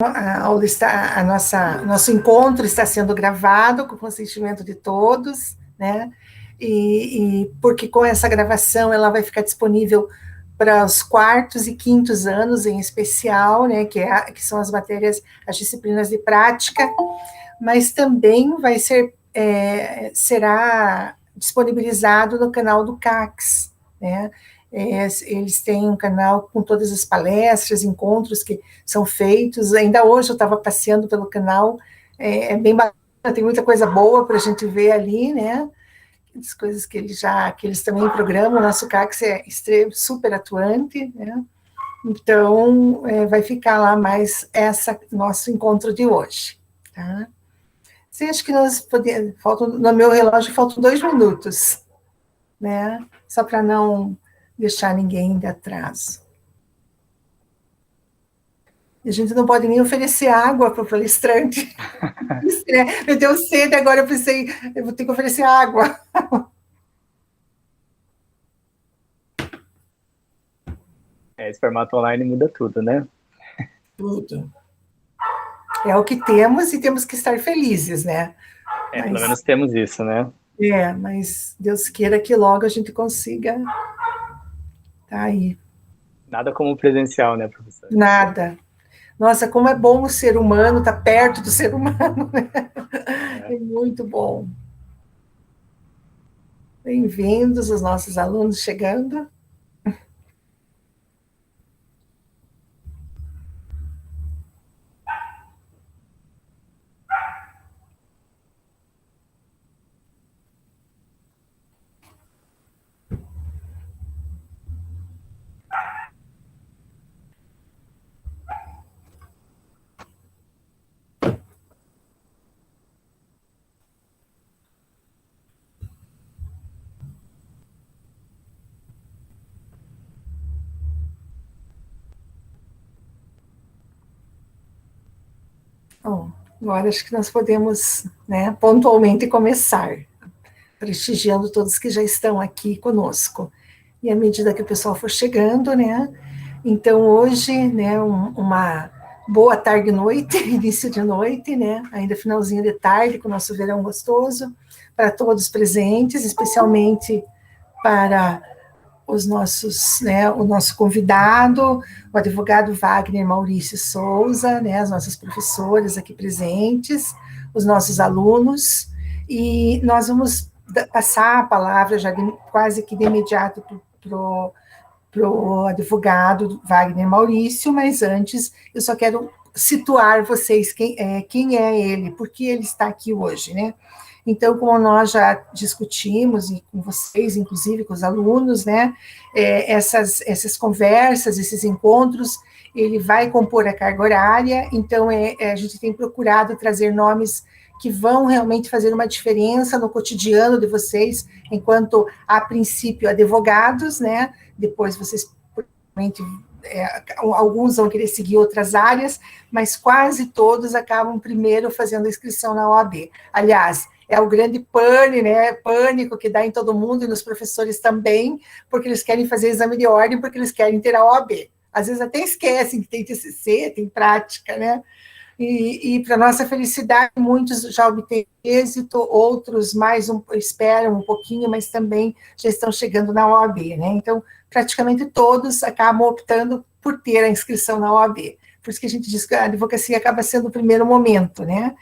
A aula está, nosso encontro está sendo gravado com o consentimento de todos, né? E porque com essa gravação ela vai ficar disponível para os quartos e quintos anos em especial, né? Que são as matérias, as disciplinas de prática, mas também vai ser será disponibilizado no canal do CACS, né? Eles têm um canal com todas as palestras, encontros que são feitos. Ainda hoje eu estava passeando pelo canal, é bem bacana, tem muita coisa boa para a gente ver ali, né? As coisas que eles também programam. O nosso CACS é super atuante, né? Então, vai ficar lá mais nosso encontro de hoje, tá? Você acha que nós podemos, no meu relógio faltam 2 minutos, né? Só para não deixar ninguém de atraso. E a gente não pode nem oferecer água para o palestrante. Eu deu sede, agora eu pensei, eu vou ter que oferecer água. Esse formato online muda tudo, né? Tudo. É o que temos e temos que estar felizes, né? Pelo menos temos isso, né? Mas Deus queira que logo a gente consiga tá aí. Nada como presencial, né, professor? Nada. Nossa, como é bom o ser humano, estar perto do ser humano, né? É muito bom. Bem-vindos os nossos alunos chegando. Bom, agora acho que nós podemos, né, pontualmente começar, prestigiando todos que já estão aqui conosco. E à medida que o pessoal for chegando, né, então hoje, né, uma boa tarde e noite, início de noite, né, ainda finalzinho de tarde, com o nosso verão gostoso, para todos presentes, especialmente para os nossos, né, o nosso convidado, o advogado Wagner Maurício Souza, né, as nossas professoras aqui presentes, os nossos alunos, e nós vamos passar a palavra já quase que de imediato para o advogado Wagner Maurício, mas antes eu só quero situar vocês quem é ele, por que ele está aqui hoje, né? Então, como nós já discutimos, e com vocês, inclusive com os alunos, né, essas conversas, esses encontros, ele vai compor a carga horária, então a gente tem procurado trazer nomes que vão realmente fazer uma diferença no cotidiano de vocês, enquanto, a princípio, advogados, né, depois vocês, provavelmente, alguns vão querer seguir outras áreas, mas quase todos acabam primeiro fazendo a inscrição na OAB. Aliás, é o grande pânico que dá em todo mundo e nos professores também, porque eles querem fazer exame de ordem, porque eles querem ter a OAB. Às vezes até esquecem que tem TCC, tem prática, né? E para nossa felicidade, muitos já obtêm êxito, outros esperam um pouquinho, mas também já estão chegando na OAB, né? Então, praticamente todos acabam optando por ter a inscrição na OAB. Por isso que a gente diz que a advocacia acaba sendo o primeiro momento, né?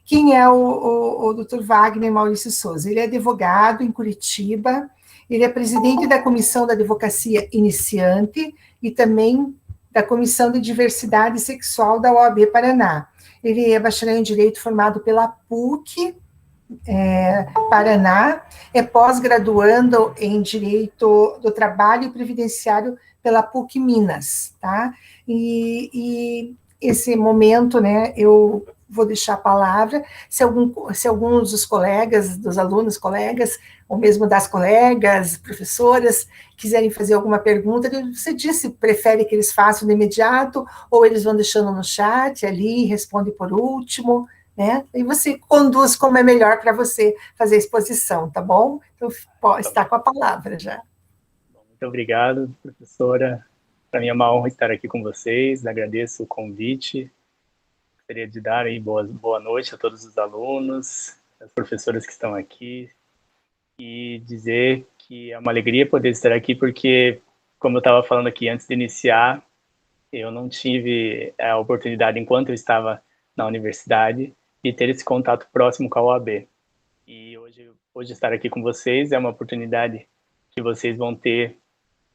Quem é o Dr. Wagner Maurício Souza? Ele é advogado em Curitiba, ele é presidente da Comissão da Advocacia Iniciante e também da Comissão de Diversidade Sexual da OAB Paraná. Ele é bacharel em Direito formado pela PUC, Paraná, é pós-graduando em Direito do Trabalho e Previdenciário pela PUC Minas, tá? E esse momento, né, eu vou deixar a palavra, se alguns dos colegas, dos alunos, colegas, ou mesmo das colegas, professoras, quiserem fazer alguma pergunta, você disse, prefere que eles façam de imediato, ou eles vão deixando no chat ali, responde por último, né? E você conduz como é melhor para você fazer a exposição, tá bom? Então, está com a palavra já. Muito obrigado, professora. Para mim é uma honra estar aqui com vocês, agradeço o convite. Gostaria de dar aí boa noite a todos os alunos, as professoras que estão aqui, e dizer que é uma alegria poder estar aqui, porque, como eu estava falando aqui antes de iniciar, eu não tive a oportunidade, enquanto eu estava na universidade, de ter esse contato próximo com a OAB. E hoje estar aqui com vocês é uma oportunidade que vocês vão ter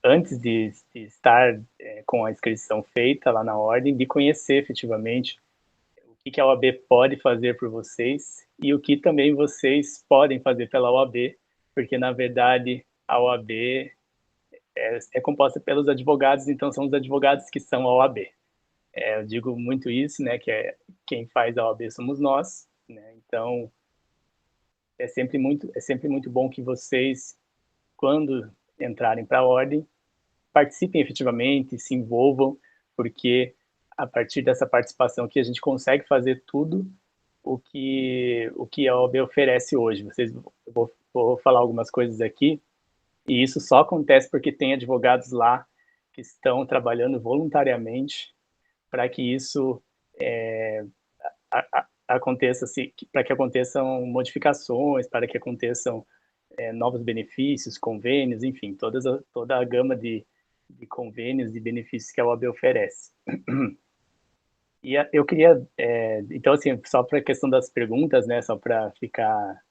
antes de estar com a inscrição feita lá na ordem, de conhecer efetivamente o que a OAB pode fazer por vocês e o que também vocês podem fazer pela OAB, porque, na verdade, a OAB é composta pelos advogados, então são os advogados que são a OAB. Eu digo muito isso, né, que quem faz a OAB somos nós, né, então é sempre muito bom que vocês, quando entrarem para a ordem, participem efetivamente, se envolvam, porque a partir dessa participação que a gente consegue fazer tudo o que a OAB oferece hoje. Vou falar algumas coisas aqui, e isso só acontece porque tem advogados lá que estão trabalhando voluntariamente para que isso aconteça, para que aconteçam modificações, para que aconteçam novos benefícios, convênios, enfim, toda a gama de convênios e benefícios que a OAB oferece. E eu queria, então, assim, só para a questão das perguntas, né, só para ficar,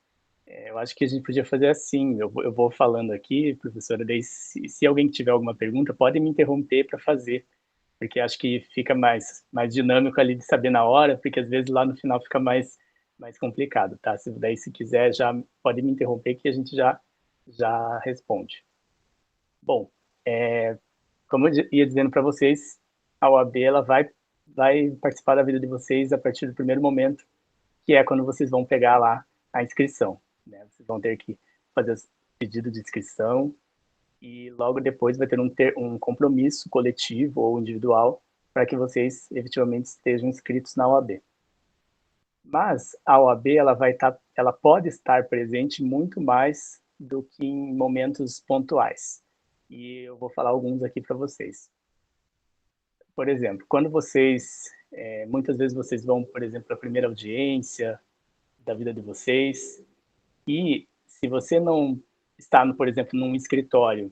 eu acho que a gente podia fazer assim, eu vou falando aqui, professora, daí se alguém tiver alguma pergunta, pode me interromper para fazer, porque acho que fica mais dinâmico ali de saber na hora, porque às vezes lá no final fica mais complicado, tá? Daí, se quiser, já pode me interromper que a gente já responde. Bom, como eu ia dizendo para vocês, a OAB ela vai participar da vida de vocês a partir do primeiro momento, que é quando vocês vão pegar lá a inscrição, né? Vocês vão ter que fazer o pedido de inscrição e logo depois vai ter um compromisso coletivo ou individual para que vocês efetivamente estejam inscritos na OAB. Mas a OAB ela pode estar presente muito mais do que em momentos pontuais. E eu vou falar alguns aqui para vocês. Por exemplo, quando muitas vezes vocês vão, por exemplo, para a primeira audiência da vida de vocês, e se você não está, por exemplo, num escritório,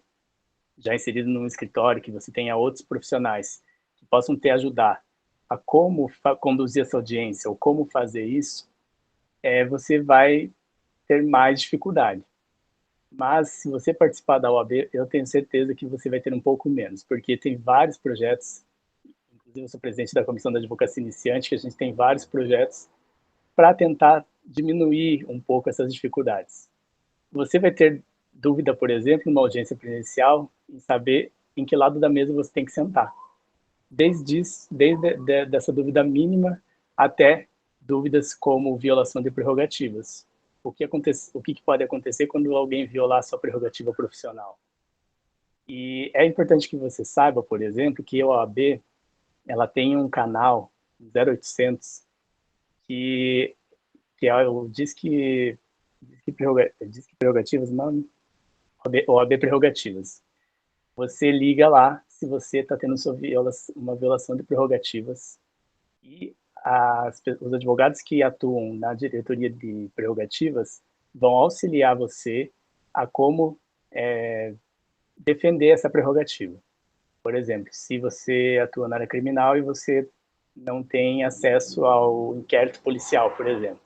já inserido num escritório, que você tenha outros profissionais que possam te ajudar a como conduzir essa audiência ou como fazer isso, você vai ter mais dificuldade. Mas se você participar da OAB, eu tenho certeza que você vai ter um pouco menos, porque tem vários projetos. Inclusive, eu sou presidente da Comissão da Advocacia Iniciante, que a gente tem vários projetos para tentar diminuir um pouco essas dificuldades. Você vai ter dúvida, por exemplo, numa audiência presencial, em saber em que lado da mesa você tem que sentar. Desde dessa dúvida mínima até dúvidas como violação de prerrogativas. O que pode acontecer quando alguém violar sua prerrogativa profissional? E é importante que você saiba, por exemplo, que a OAB ela tem um canal 0800 que é o Disque Prerrogativas, não, OAB Prerrogativas. Você liga lá se você está tendo uma violação de prerrogativas e os advogados que atuam na diretoria de prerrogativas vão auxiliar você a como defender essa prerrogativa. Por exemplo, se você atua na área criminal e você não tem acesso ao inquérito policial, por exemplo,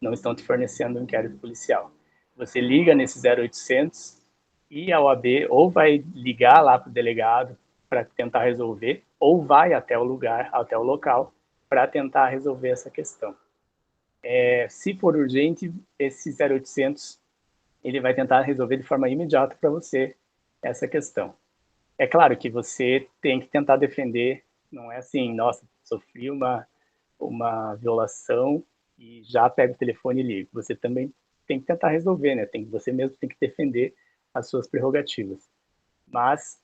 não estão te fornecendo um inquérito policial. Você liga nesse 0800 e a OAB ou vai ligar lá para o delegado para tentar resolver, ou vai até o lugar, até o local, para tentar resolver essa questão. Se for urgente, esse 0800 ele vai tentar resolver de forma imediata para você essa questão. É claro que você tem que tentar defender, não é assim, nossa, sofri uma violação e já pega o telefone e liga. Você também tem que tentar resolver, né? Você mesmo tem que defender as suas prerrogativas. Mas,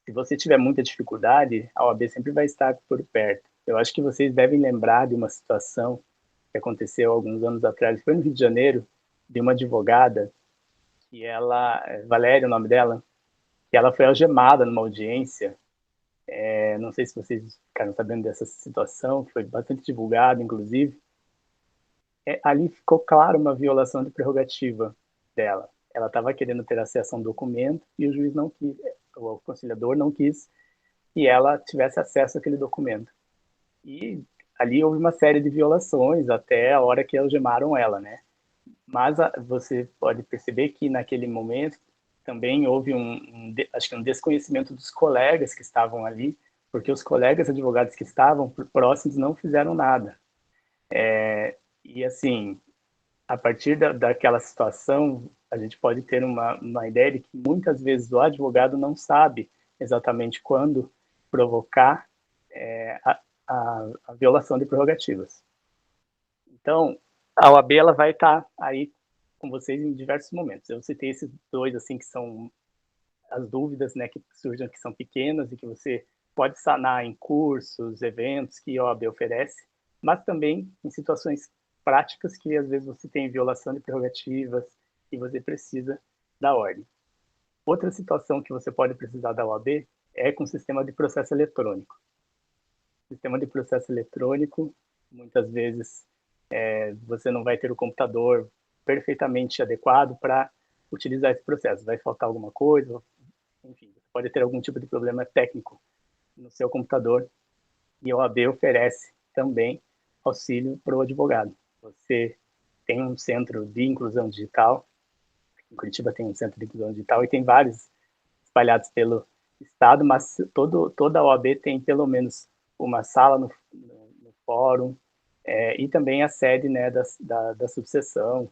se você tiver muita dificuldade, a OAB sempre vai estar por perto. Eu acho que vocês devem lembrar de uma situação que aconteceu alguns anos atrás, foi no Rio de Janeiro, de uma advogada, que Valéria, o nome dela, que ela foi algemada numa audiência Não sei se vocês ficaram sabendo dessa situação, foi bastante divulgado, inclusive. Ali ficou claro uma violação de prerrogativa dela. Ela estava querendo ter acesso a um documento e o juiz não quis, o conciliador não quis que ela tivesse acesso àquele documento. E ali houve uma série de violações até a hora que algemaram ela, né? Mas você pode perceber que naquele momento também houve acho que um desconhecimento dos colegas que estavam ali, porque os colegas advogados que estavam próximos não fizeram nada. E assim, a partir daquela situação, a gente pode ter uma ideia de que muitas vezes o advogado não sabe exatamente quando provocar a violação de prerrogativas. Então, a OAB ela vai estar aí com vocês em diversos momentos. Eu citei esses dois, assim, que são as dúvidas, né, que surgem, que são pequenas e que você pode sanar em cursos, eventos que a OAB oferece, mas também em situações práticas que às vezes você tem violação de prerrogativas e você precisa da ordem. Outra situação que você pode precisar da OAB é com o sistema de processo eletrônico. O sistema de processo eletrônico, muitas vezes, você não vai ter o computador perfeitamente adequado para utilizar esse processo. Vai faltar alguma coisa, enfim, você pode ter algum tipo de problema técnico no seu computador e a OAB oferece também auxílio para o advogado. Você tem um centro de inclusão digital, em Curitiba tem um centro de inclusão digital e tem vários espalhados pelo estado, mas toda a OAB tem pelo menos uma sala no fórum, e também a sede, né, da subseção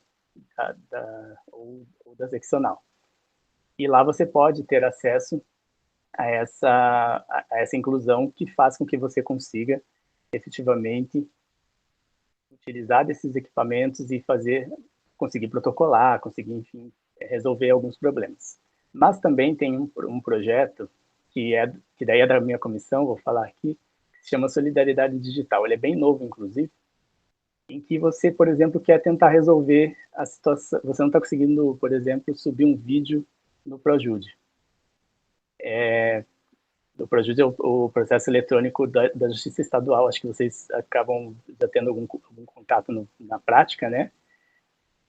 ou da seccional. E lá você pode ter acesso a essa inclusão que faz com que você consiga efetivamente utilizar desses equipamentos e conseguir protocolar, conseguir, enfim, resolver alguns problemas. Mas também tem um projeto que daí é da minha comissão, vou falar aqui, que se chama Solidariedade Digital. Ele é bem novo, inclusive, em que você, por exemplo, quer tentar resolver a situação, você não está conseguindo, por exemplo, subir um vídeo no Projude. O Projude é o processo eletrônico da Justiça Estadual, acho que vocês acabam já tendo algum contato na prática, né?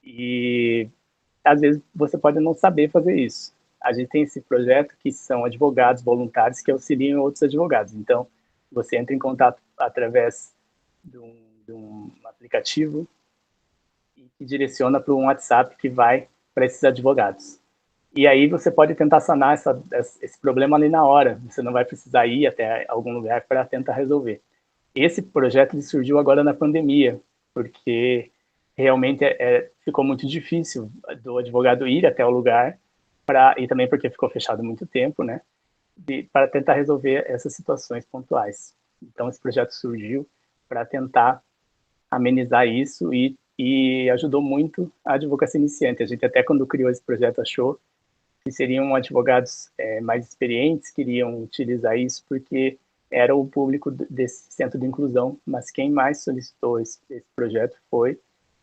E às vezes você pode não saber fazer isso. A gente tem esse projeto que são advogados voluntários que auxiliam outros advogados. Então, você entra em contato através de um aplicativo e que direciona para um WhatsApp que vai para esses advogados. E aí você pode tentar sanar esse problema ali na hora. Você não vai precisar ir até algum lugar para tentar resolver. Esse projeto surgiu agora na pandemia, porque realmente ficou muito difícil do advogado ir até o lugar, e também porque ficou fechado muito tempo, né, para tentar resolver essas situações pontuais. Então, esse projeto surgiu para tentar amenizar isso e ajudou muito a advocacia iniciante. A gente até, quando criou esse projeto, achou que seriam advogados mais experientes que iriam utilizar isso, porque era o público desse centro de inclusão, mas quem mais solicitou esse projeto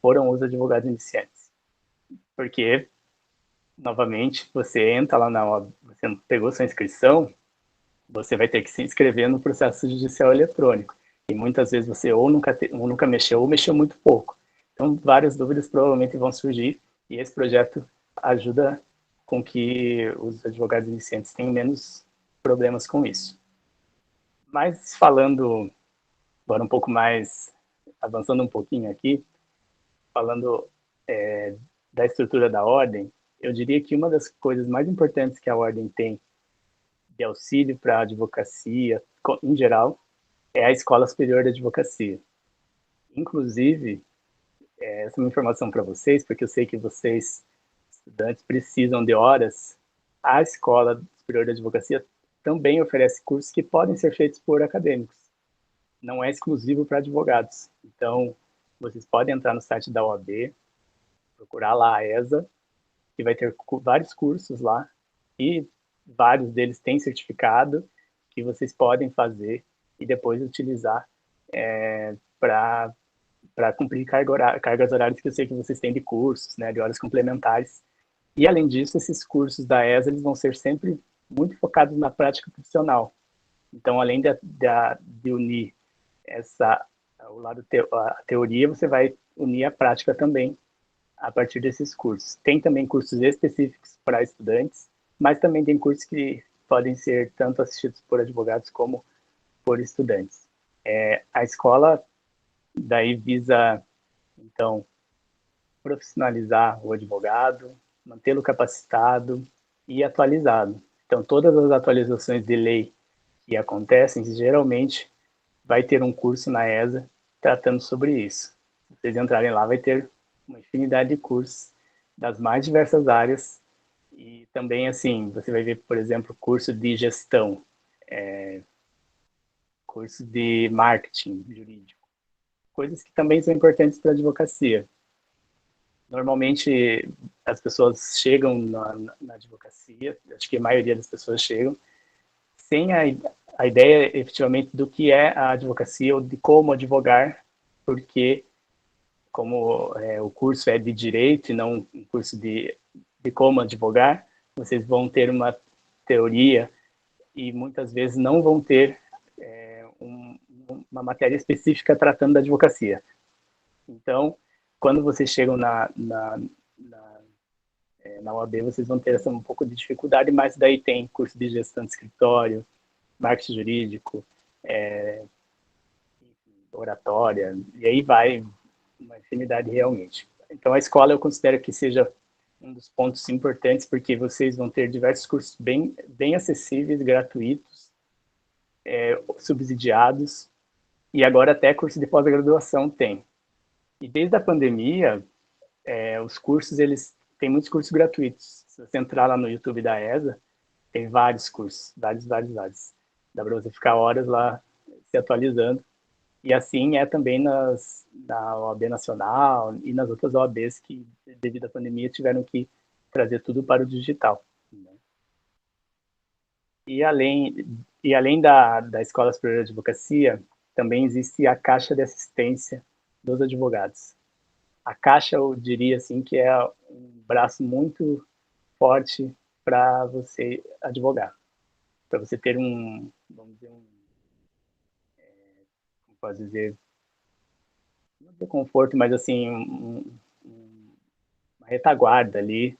foram os advogados iniciantes. Porque, novamente, você entra lá na OAB, você pegou sua inscrição, você vai ter que se inscrever no processo judicial eletrônico. E muitas vezes você ou nunca mexeu ou mexeu muito pouco. Então, várias dúvidas provavelmente vão surgir e esse projeto ajuda com que os advogados iniciantes tenham menos problemas com isso. Mas falando agora um pouco mais, avançando um pouquinho aqui, falando da estrutura da ordem, eu diria que uma das coisas mais importantes que a ordem tem de auxílio para a advocacia, em geral, é a Escola Superior de Advocacia. Inclusive, essa é uma informação para vocês, porque eu sei que vocês, estudantes, precisam de horas. A Escola Superior de Advocacia também oferece cursos que podem ser feitos por acadêmicos. Não é exclusivo para advogados. Então, vocês podem entrar no site da OAB, procurar lá a ESA, que vai ter vários cursos lá, e vários deles têm certificado que vocês podem fazer e depois utilizar para cumprir cargas horárias que eu sei que vocês têm de cursos, né, de horas complementares. E, além disso, esses cursos da ESA eles vão ser sempre muito focados na prática profissional. Então, além de unir o lado a teoria, você vai unir a prática também a partir desses cursos. Tem também cursos específicos para estudantes, mas também tem cursos que podem ser tanto assistidos por advogados como por estudantes. A escola daí visa, então, profissionalizar o advogado, mantê-lo capacitado e atualizado. Então, todas as atualizações de lei que acontecem, geralmente vai ter um curso na ESA tratando sobre isso. Se vocês entrarem lá, vai ter uma infinidade de cursos das mais diversas áreas e também, assim, você vai ver, por exemplo, curso de gestão, curso de marketing jurídico, coisas que também são importantes para a advocacia. Normalmente, as pessoas chegam na advocacia, acho que a maioria das pessoas chegam, sem a ideia efetivamente do que é a advocacia ou de como advogar, porque como o curso é de direito e não um curso de como advogar, vocês vão ter uma teoria e muitas vezes não vão ter uma matéria específica tratando da advocacia. Então, quando vocês chegam na OAB, vocês vão ter um pouco de dificuldade, mas daí tem curso de gestão de escritório, marketing jurídico, oratória, e aí vai uma infinidade realmente. Então, a escola eu considero que seja um dos pontos importantes, porque vocês vão ter diversos cursos bem acessíveis, gratuitos, subsidiados, e agora até curso de pós-graduação tem. E desde a pandemia, os cursos, eles têm muitos cursos gratuitos. Se você entrar lá no YouTube da ESA, tem vários cursos, vários. Dá para você ficar horas lá se atualizando. E assim é também na OAB Nacional e nas outras OABs que, devido à pandemia, tiveram que trazer tudo para o digital. Né? E além da Escola Superior de Advocacia, também existe a Caixa de Assistência dos Advogados. A Caixa, eu diria assim, que é um braço muito forte para você advogar, para você ter vamos dizer, como posso dizer, não ter conforto, mas assim, uma retaguarda ali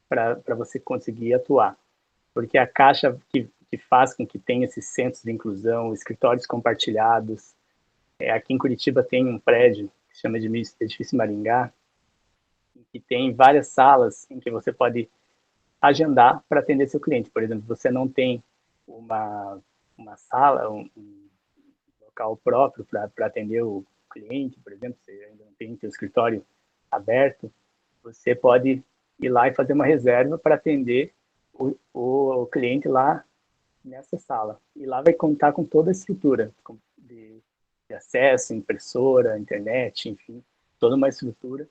para você conseguir atuar. Porque a Caixa que faz com que tenha esses centros de inclusão, escritórios compartilhados, aqui em Curitiba tem um prédio que se chama de Edifício Maringá, que tem várias salas em que você pode agendar para atender seu cliente. Por exemplo, você não tem uma sala, um local próprio para atender o cliente, por exemplo, você ainda não tem seu escritório aberto, você pode ir lá e fazer uma reserva para atender o cliente lá nessa sala. E lá vai contar com toda a estrutura de acesso, impressora, internet, enfim, toda uma estrutura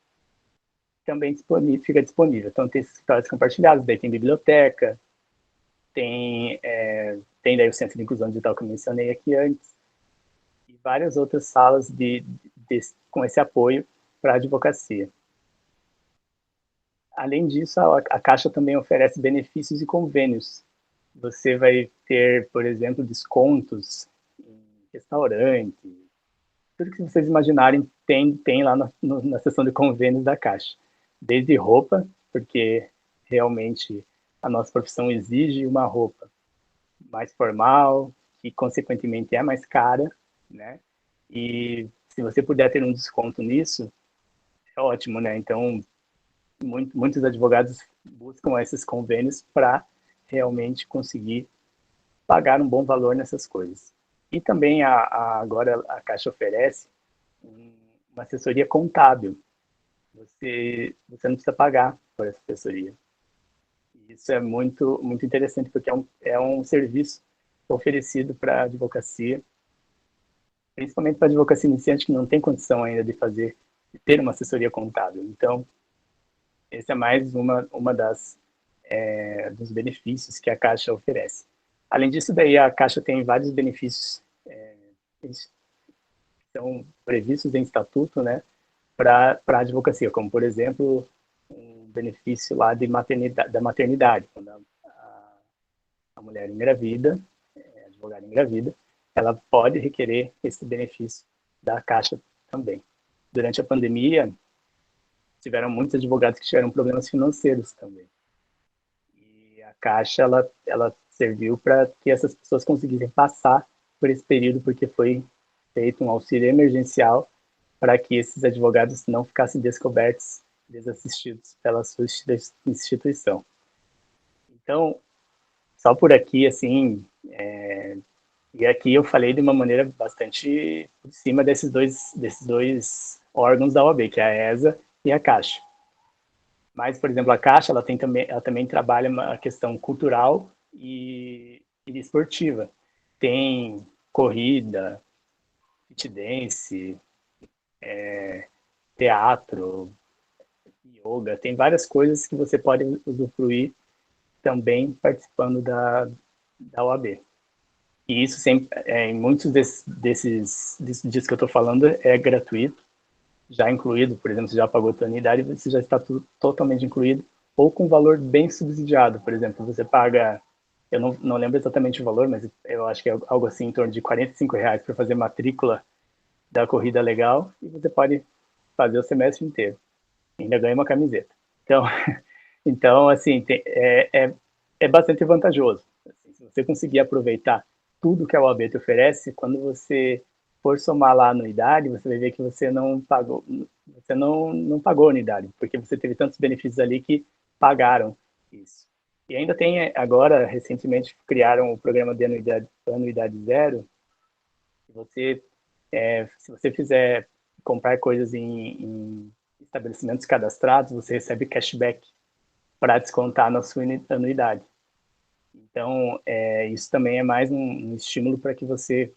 também fica disponível. Então, tem escritórios compartilhados, daí tem biblioteca, tem daí o Centro de Inclusão Digital que eu mencionei aqui antes, e várias outras salas com esse apoio para a advocacia. Além disso, a Caixa também oferece benefícios e convênios. Você vai ter, por exemplo, descontos em restaurante, tudo que vocês imaginarem tem lá na seção de convênios da Caixa. Desde roupa, porque realmente a nossa profissão exige uma roupa mais formal, que consequentemente é mais cara, né? E se você puder ter um desconto nisso, é ótimo, né? Então, muitos advogados buscam esses convênios para realmente conseguir pagar um bom valor nessas coisas. E também agora a Caixa oferece uma assessoria contábil. Você não precisa pagar por essa assessoria. Isso é muito interessante, porque é um serviço oferecido para a advocacia, principalmente para a advocacia iniciante, que não tem condição ainda de ter uma assessoria contábil. Então, esse é mais uma dos benefícios que a Caixa oferece. Além disso, daí a Caixa tem vários benefícios que são previstos em estatuto, né, para a advocacia, como, por exemplo, um benefício lá da maternidade, quando a mulher engravida, a advogada engravida, ela pode requerer esse benefício da Caixa também. Durante a pandemia, tiveram muitos advogados que tiveram problemas financeiros também. E a Caixa, ela serviu para que essas pessoas conseguissem passar por esse período, porque foi feito um auxílio emergencial para que esses advogados não ficassem descobertos, desassistidos pela sua instituição. Então, só por aqui, assim, e aqui eu falei de uma maneira bastante por cima desses dois órgãos da OAB, que é a ESA e a Caixa. Mas, por exemplo, a Caixa, ela também trabalha a questão cultural e esportiva. Tem corrida, fit dance, teatro, yoga, tem várias coisas que você pode usufruir também participando da OAB. E isso sempre, em muitos desses dias que eu estou falando, é gratuito, já incluído, por exemplo, você já pagou a sua anuidade, você já está tudo totalmente incluído, ou com valor bem subsidiado. Por exemplo, você paga, eu não lembro exatamente o valor, mas eu acho que é algo assim em torno de R$ 45 para fazer matrícula da corrida legal, e você pode fazer o semestre inteiro. Ainda ganha uma camiseta. Então assim, é bastante vantajoso. Assim, se você conseguir aproveitar tudo que a OAB te oferece, quando você for somar lá a anuidade, você vai ver que você não pagou a anuidade, porque você teve tantos benefícios ali que pagaram isso. E ainda tem, agora, recentemente, criaram o programa de anuidade zero. Se você fizer comprar coisas em estabelecimentos cadastrados, você recebe cashback para descontar na sua anuidade. Então, isso também é mais um estímulo para que você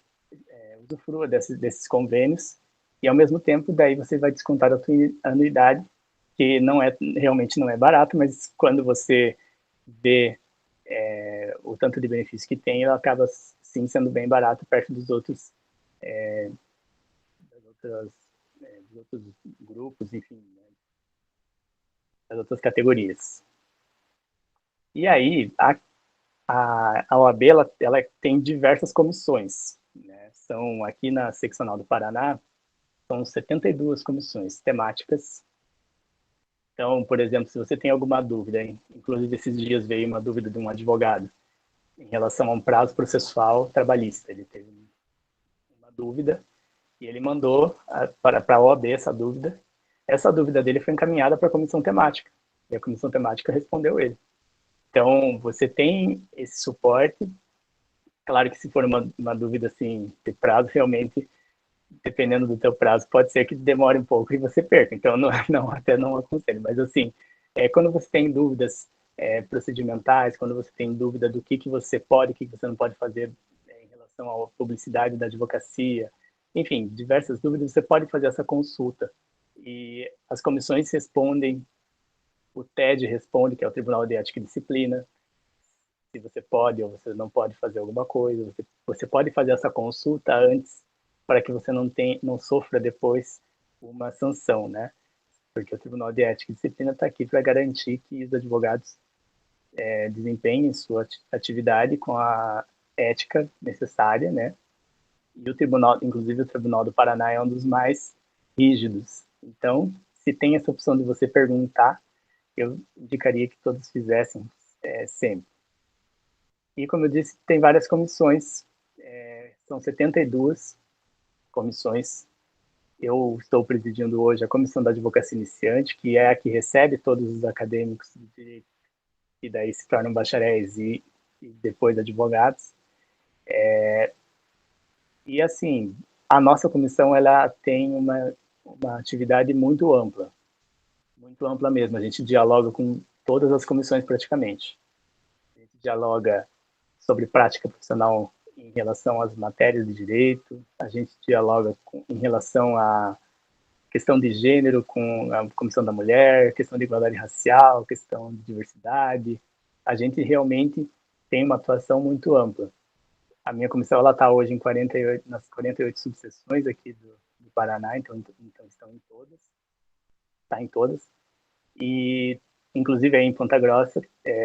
usufrua desses convênios e, ao mesmo tempo, daí você vai descontar a sua anuidade, que realmente não é barato, mas quando você vê o tanto de benefício que tem, ela acaba, sim, sendo bem barato perto dos outros dos outros grupos, enfim, né, das outras categorias. E aí, a OAB ela tem diversas comissões, né? São, aqui na seccional do Paraná, são 72 comissões temáticas. Então, por exemplo, se você tem alguma dúvida, inclusive esses dias veio uma dúvida de um advogado em relação a um prazo processual trabalhista. Ele teve uma dúvida e ele mandou para a OAB essa dúvida. Essa dúvida dele foi encaminhada para a comissão temática, e a comissão temática respondeu ele. Então, você tem esse suporte. Claro que se for uma dúvida assim de prazo, realmente, dependendo do teu prazo, pode ser que demore um pouco e você perca. Então, até não aconselho. Mas, assim, quando você tem dúvidas procedimentais, quando você tem dúvida do que você pode, o que você não pode fazer em relação à publicidade da advocacia, enfim, diversas dúvidas, você pode fazer essa consulta. E as comissões respondem, o TED responde, que é o Tribunal de Ética e Disciplina, se você pode ou você não pode fazer alguma coisa. Você pode fazer essa consulta antes para que você não sofra depois uma sanção, né? Porque o Tribunal de Ética e Disciplina está aqui para garantir que os advogados desempenhem sua atividade com a ética necessária, né? E inclusive o Tribunal do Paraná é um dos mais rígidos. Então, se tem essa opção de você perguntar, eu indicaria que todos fizessem sempre. E, como eu disse, tem várias comissões, são 72 comissões. Eu estou presidindo hoje a Comissão da Advocacia Iniciante, que é a que recebe todos os acadêmicos de direito que daí se tornam bacharéis e depois advogados. E, assim, a nossa comissão ela tem uma atividade muito ampla mesmo. A gente dialoga com todas as comissões praticamente. A gente dialoga sobre prática profissional em relação às matérias de direito, a gente dialoga em relação à questão de gênero com a Comissão da Mulher, questão de igualdade racial, questão de diversidade. A gente realmente tem uma atuação muito ampla. A minha comissão está hoje nas 48 subseções aqui do Paraná, então estão em todas, está em todas. E, inclusive, aí em Ponta Grossa,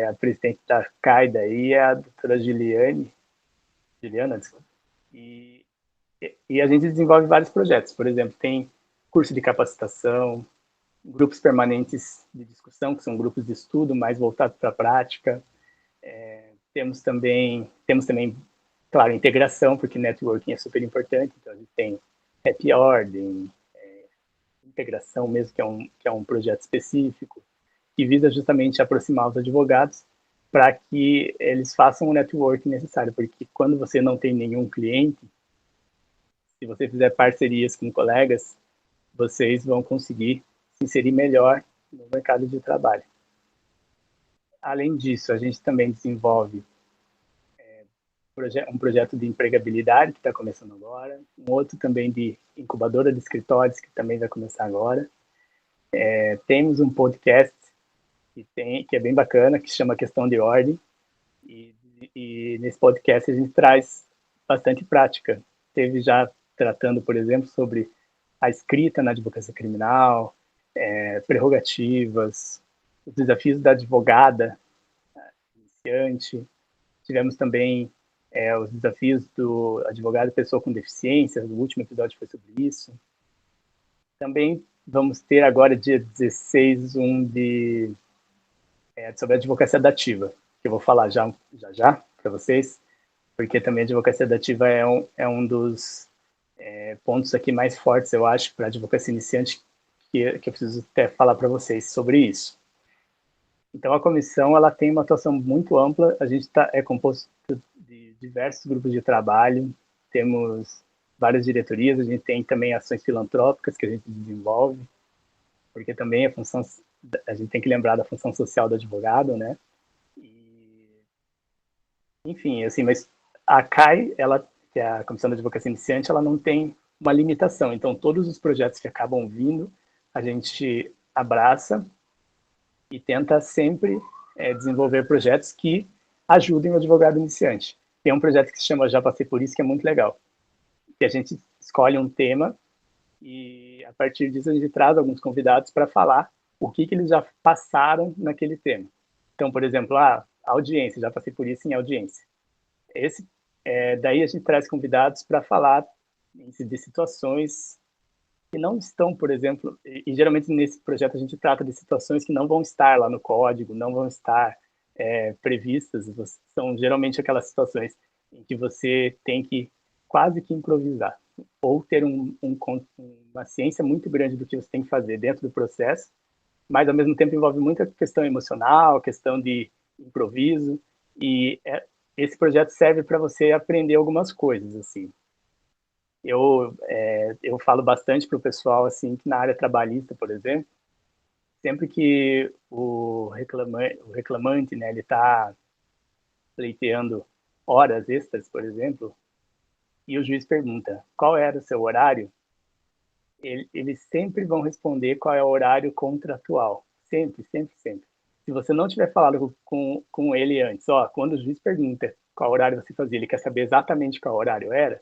a presidente da CAIDA aí é a doutora Giliane, Juliana, desculpa. E, e a gente desenvolve vários projetos. Por exemplo, tem curso de capacitação, grupos permanentes de discussão, que são grupos de estudo mais voltados para a prática. Temos também, claro, integração, porque networking é super importante. Então, a gente tem happy ordem, integração mesmo, que é um projeto específico, que visa justamente aproximar os advogados para que eles façam o networking necessário, porque quando você não tem nenhum cliente, se você fizer parcerias com colegas, vocês vão conseguir se inserir melhor no mercado de trabalho. Além disso, a gente também desenvolve um projeto de empregabilidade, que está começando agora, um outro também de incubadora de escritórios, que também vai começar agora. Temos um podcast que é bem bacana, que se chama Questão de Ordem, e nesse podcast a gente traz bastante prática. Teve já tratando, por exemplo, sobre a escrita na advocacia criminal, prerrogativas, os desafios da advogada iniciante. Tivemos também os desafios do advogado pessoa com deficiência, o último episódio foi sobre isso. Também vamos ter agora, dia 16, sobre a advocacia dativa, que eu vou falar já para vocês, porque também a advocacia dativa é um dos pontos aqui mais fortes, eu acho, para a advocacia iniciante, que eu preciso até falar para vocês sobre isso. Então, a comissão ela tem uma atuação muito ampla, a gente é composto de diversos grupos de trabalho, temos várias diretorias, a gente tem também ações filantrópicas que a gente desenvolve, porque também a gente tem que lembrar da função social do advogado, né? Enfim, assim, mas a CAI, que é a Comissão da Advocacia Iniciante, ela não tem uma limitação. Então, todos os projetos que acabam vindo, a gente abraça e tenta sempre desenvolver projetos que ajudem o advogado iniciante. Tem um projeto que se chama Já Passei Por Isso, que é muito legal, que a gente escolhe um tema e, a partir disso, a gente traz alguns convidados para falar o que eles já passaram naquele tema. Então, por exemplo, a audiência, já passei por isso em audiência. Daí a gente traz convidados para falar de situações que não estão, por exemplo, e geralmente nesse projeto a gente trata de situações que não vão estar lá no código, não vão estar previstas, são geralmente aquelas situações em que você tem que quase que improvisar, ou ter uma ciência muito grande do que você tem que fazer dentro do processo, mas ao mesmo tempo envolve muita questão emocional, questão de improviso, e esse projeto serve para você aprender algumas coisas, assim. Eu falo bastante para o pessoal, assim, que na área trabalhista, por exemplo, sempre que o reclamante, né, ele está pleiteando horas extras, por exemplo, e o juiz pergunta qual era o seu horário, eles sempre vão responder qual é o horário contratual. Sempre, sempre, sempre. Se você não tiver falado com ele antes, quando o juiz pergunta qual horário você fazia, ele quer saber exatamente qual horário era,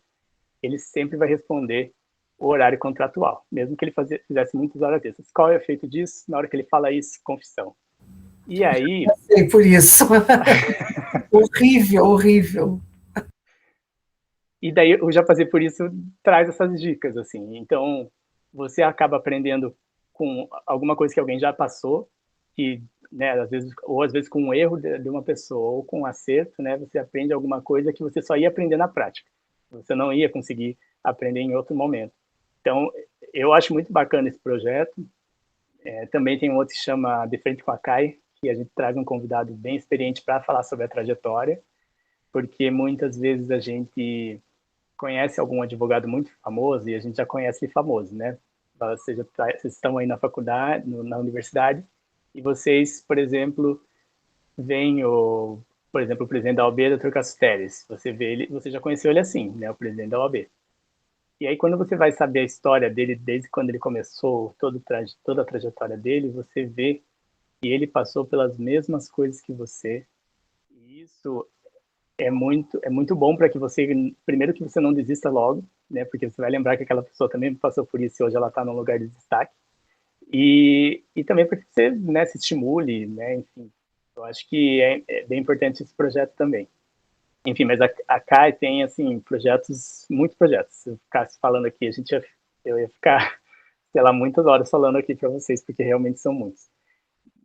ele sempre vai responder o horário contratual, mesmo que ele fizesse muitas horas extras. Qual é o efeito disso? Na hora que ele fala isso, confissão. E aí... Sei por isso. Horrível, horrível. E daí eu já passei por isso, traz essas dicas, assim. Então, você acaba aprendendo com alguma coisa que alguém já passou, que, né, às vezes com um erro de uma pessoa, ou com um acerto, né, você aprende alguma coisa que você só ia aprender na prática. Você não ia conseguir aprender em outro momento. Então, eu acho muito bacana esse projeto. Também tem um outro que chama De Frente com a CAI, que a gente traz um convidado bem experiente para falar sobre a trajetória, porque muitas vezes a gente conhece algum advogado muito famoso e a gente já conhece ele famoso, né? Vocês estão aí na faculdade, na universidade, e vocês, por exemplo, veem por exemplo, o presidente da OAB, Dr. Cassius Teres. Você vê ele, você já conheceu ele assim, né? O presidente da OAB. E aí, quando você vai saber a história dele, desde quando ele começou, toda a trajetória dele, você vê que ele passou pelas mesmas coisas que você. E isso é muito bom para que você, primeiro, que você não desista logo, né? Porque você vai lembrar que aquela pessoa também passou por isso e hoje ela está num lugar de destaque. E também para que você, né, se estimule, né? Enfim, eu acho que é bem importante esse projeto também. Enfim, mas a CAI tem, assim, muitos projetos. Se eu ficasse falando aqui, eu ia ficar, sei lá, muitas horas falando aqui para vocês, porque realmente são muitos.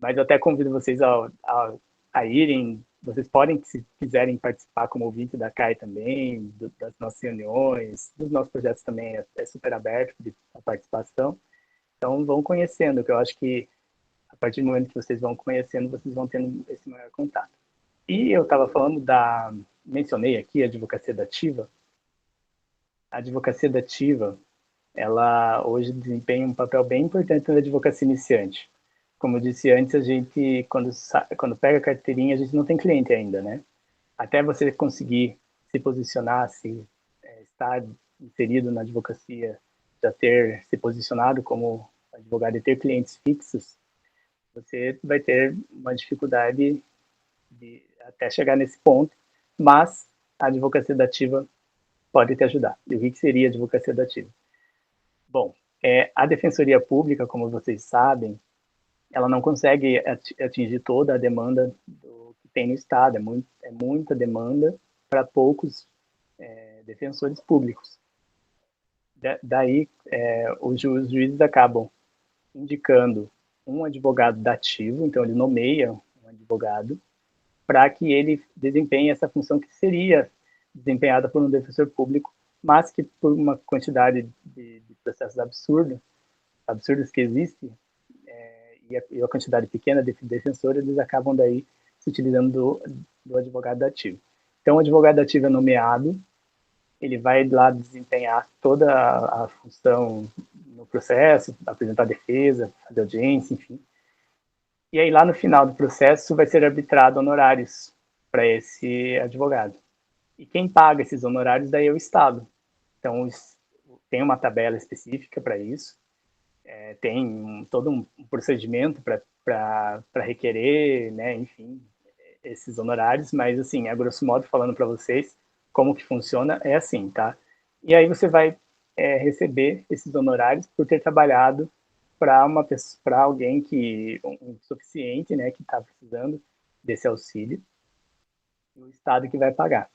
Mas eu até convido vocês a irem, vocês podem, se quiserem participar como ouvinte da CAI também, das nossas reuniões, dos nossos projetos também, é super aberto a participação. Então, vão conhecendo, que eu acho que a partir do momento que vocês vão conhecendo, vocês vão tendo esse maior contato. E eu estava falando mencionei aqui a advocacia dativa. A advocacia dativa, ela hoje desempenha um papel bem importante na advocacia iniciante. Como eu disse antes, a gente, quando pega a carteirinha, a gente não tem cliente ainda, né? Até você conseguir se posicionar, estar inserido na advocacia, já ter se posicionado como advogado e ter clientes fixos, você vai ter uma dificuldade até chegar nesse ponto, mas a advocacia dativa pode te ajudar. E o que seria a advocacia dativa? Bom, a Defensoria Pública, como vocês sabem, ela não consegue atingir toda a demanda que tem no Estado, é muita demanda para poucos defensores públicos. Daí, os juízes acabam indicando um advogado dativo, então ele nomeia um advogado para que ele desempenhe essa função que seria desempenhada por um defensor público, mas que por uma quantidade de processos absurdos que existem, e a quantidade pequena de defensores, eles acabam daí se utilizando do advogado dativo. Então, o advogado dativo é nomeado, ele vai lá desempenhar toda a função no processo, apresentar defesa, fazer audiência, enfim. E aí, lá no final do processo, vai ser arbitrado honorários para esse advogado. E quem paga esses honorários daí é o Estado. Então, tem uma tabela específica para isso, tem todo um procedimento para requerer, né, enfim, esses honorários, mas, assim, a grosso modo, falando para vocês, como que funciona, é assim, tá? E aí você vai receber esses honorários por ter trabalhado para alguém um suficiente, né, que está precisando desse auxílio, e o Estado que vai pagar.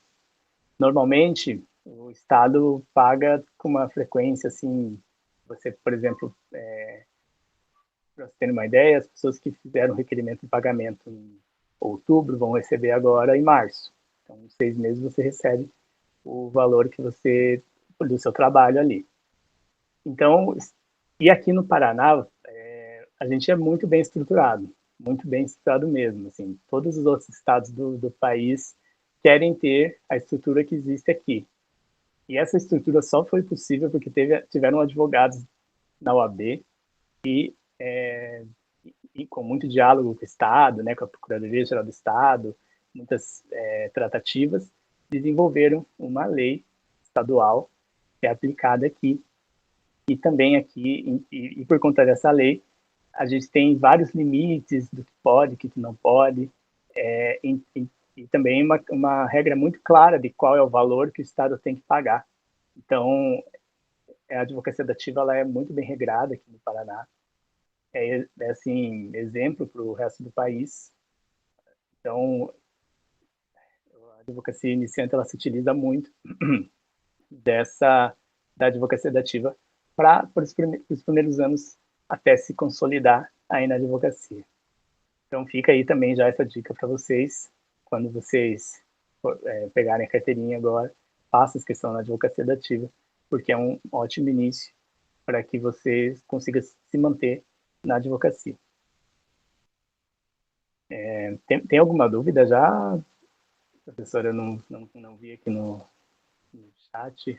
Normalmente, o Estado paga com uma frequência, assim, você, por exemplo, para você ter uma ideia, as pessoas que fizeram requerimento de pagamento em outubro vão receber agora em março. Então, em 6 meses você recebe o valor que você do seu trabalho ali. Então, e aqui no Paraná, a gente é muito bem estruturado mesmo. Assim, todos os outros estados do país querem ter a estrutura que existe aqui. E essa estrutura só foi possível porque tiveram advogados na OAB e, e com muito diálogo com o Estado, né, com a Procuradoria-Geral do Estado, muitas tratativas, desenvolveram uma lei estadual que é aplicada aqui. E também aqui, e por conta dessa lei, a gente tem vários limites do que pode, do que não pode, e também uma regra muito clara de qual é o valor que o Estado tem que pagar. Então, a advocacia dativa ela é muito bem regrada aqui no Paraná. Assim, exemplo para o resto do país. Então, a advocacia iniciante ela se utiliza muito da advocacia dativa para os primeiros anos até se consolidar aí na advocacia. Então fica aí também já essa dica para vocês, quando vocês pegarem a carteirinha agora, façam inscrição na advocacia dativa, porque é um ótimo início para que você consiga se manter na advocacia. Tem alguma dúvida já, professora? Eu não vi aqui no chat.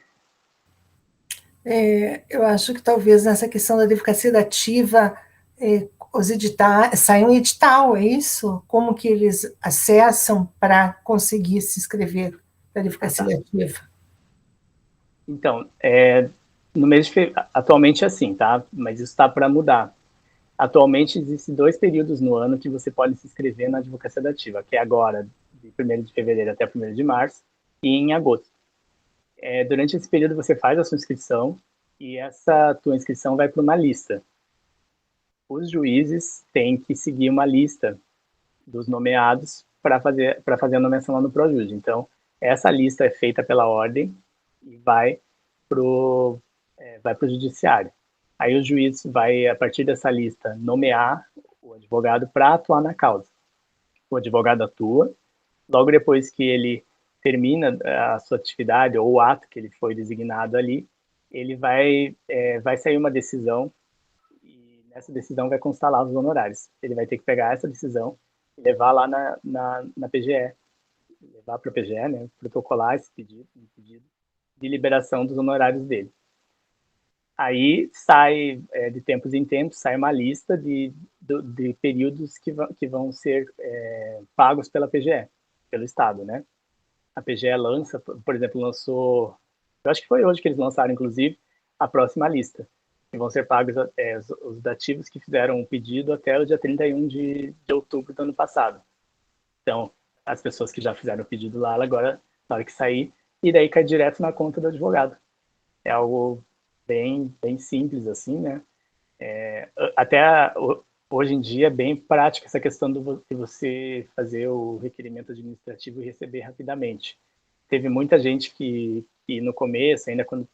Eu acho que talvez nessa questão da advocacia dativa, sai um edital, é isso? Como que eles acessam para conseguir se inscrever na advocacia dativa? Então, no mês de fevereiro, atualmente é assim, tá? Mas isso está para mudar. Atualmente existem 2 períodos no ano que você pode se inscrever na advocacia dativa, que é agora, de 1º de fevereiro até 1º de março, e em agosto. Durante esse período você faz a sua inscrição, e essa tua inscrição vai para uma lista. Os juízes têm que seguir uma lista dos nomeados para fazer a nomeação lá no Projude. Então, essa lista é feita pela ordem e vai para o judiciário. Aí o juiz vai, a partir dessa lista, nomear o advogado para atuar na causa. O advogado atua, logo depois que ele termina a sua atividade ou o ato que ele foi designado ali, ele vai sair uma decisão e nessa decisão vai constar lá os honorários. Ele vai ter que pegar essa decisão e levar lá na PGE, levar para a PGE, né, protocolar esse pedido de liberação dos honorários dele. Aí sai, de tempos em tempos, sai uma lista de períodos que vão ser pagos pela PGE, pelo Estado, né? A PGE lança, por exemplo, lançou, eu acho que foi hoje que eles lançaram, inclusive, a próxima lista, que vão ser pagos os dativos que fizeram o pedido até o dia 31 de outubro do ano passado. Então, as pessoas que já fizeram o pedido lá, agora, na hora que sair, e daí cai direto na conta do advogado. É algo bem simples, assim, né? Até hoje em dia é bem prática essa questão de você fazer o requerimento administrativo e receber rapidamente. Teve muita gente que no começo, ainda quando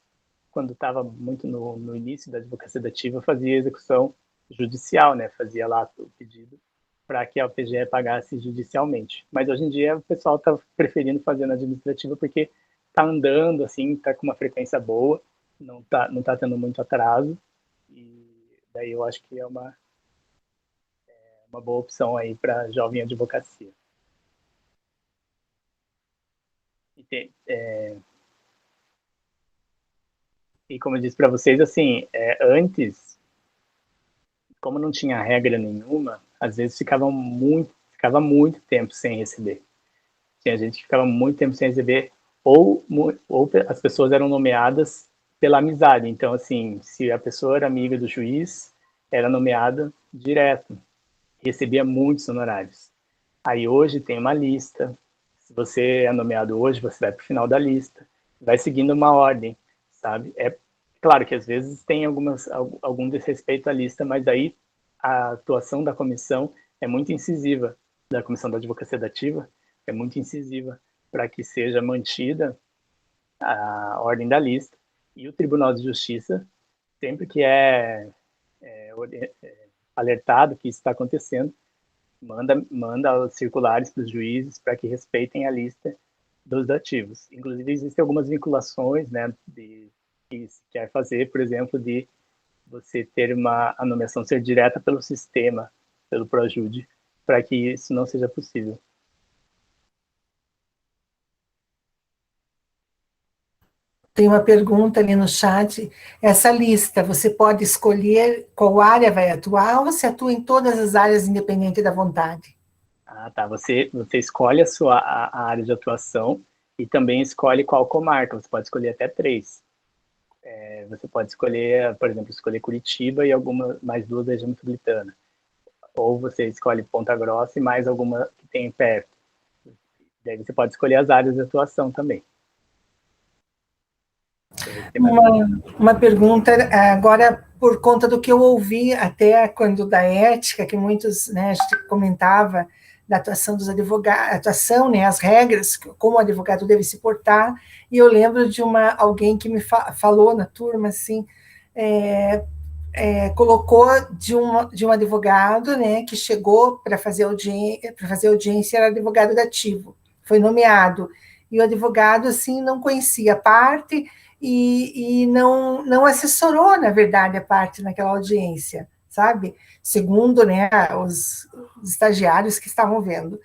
estava muito no início da advocacia dativa, fazia execução judicial, né? Fazia lá o pedido para que a PGE pagasse judicialmente. Mas hoje em dia o pessoal está preferindo fazer na administrativa porque está andando, assim, está com uma frequência boa, não tá tendo muito atraso, e daí eu acho que é uma boa opção aí para jovem advocacia. E como eu disse para vocês, assim, antes, como não tinha regra nenhuma, às vezes ficava muito tempo sem receber. Tinha gente que ficava muito tempo sem receber, ou as pessoas eram nomeadas pela amizade. Então, assim, se a pessoa era amiga do juiz, era nomeada direto, recebia muitos honorários. Aí hoje tem uma lista, se você é nomeado hoje, você vai para o final da lista, vai seguindo uma ordem, sabe? É claro que às vezes tem algum desrespeito à lista, mas aí a atuação da comissão é muito incisiva, da Comissão da Advocacia Dativa, é muito incisiva para que seja mantida a ordem da lista, e o Tribunal de Justiça, sempre que alertado que isso está acontecendo, manda circulares para os juízes para que respeitem a lista dos dativos. Inclusive, existem algumas vinculações, né, que se quer fazer, por exemplo, de você ter a nomeação ser direta pelo sistema, pelo Projude, para que isso não seja possível. Tem uma pergunta ali no chat. Essa lista, você pode escolher qual área vai atuar ou você atua em todas as áreas independente da vontade? Ah, tá. Você escolhe a área de atuação e também escolhe qual comarca. Você pode escolher até 3. Você pode escolher, por exemplo, escolher Curitiba e mais 2 região metropolitana. Ou você escolhe Ponta Grossa e mais alguma que tem perto. Daí você pode escolher as áreas de atuação também. Uma pergunta, agora, por conta do que eu ouvi até quando da ética, que muitos, né, a gente comentava da atuação dos advogados, atuação, né, as regras, como o advogado deve se portar, e eu lembro de alguém que me falou na turma, assim, colocou de um advogado, né, que chegou para fazer audiência, era advogado dativo, foi nomeado, e o advogado, assim, não conhecia a parte e não assessorou, na verdade, a parte naquela audiência, sabe? Segundo, né, os estagiários que estavam vendo.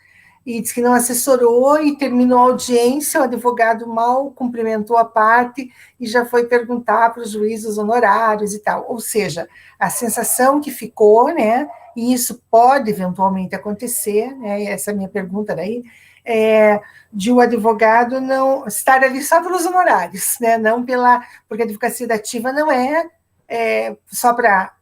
E disse que não assessorou e terminou a audiência, o advogado mal cumprimentou a parte e já foi perguntar para os juízes honorários e tal. Ou seja, a sensação que ficou, né, e isso pode eventualmente acontecer, né, essa é a minha pergunta daí, de o advogado não estar ali só pelos honorários, né, não porque a advocacia dativa não é só para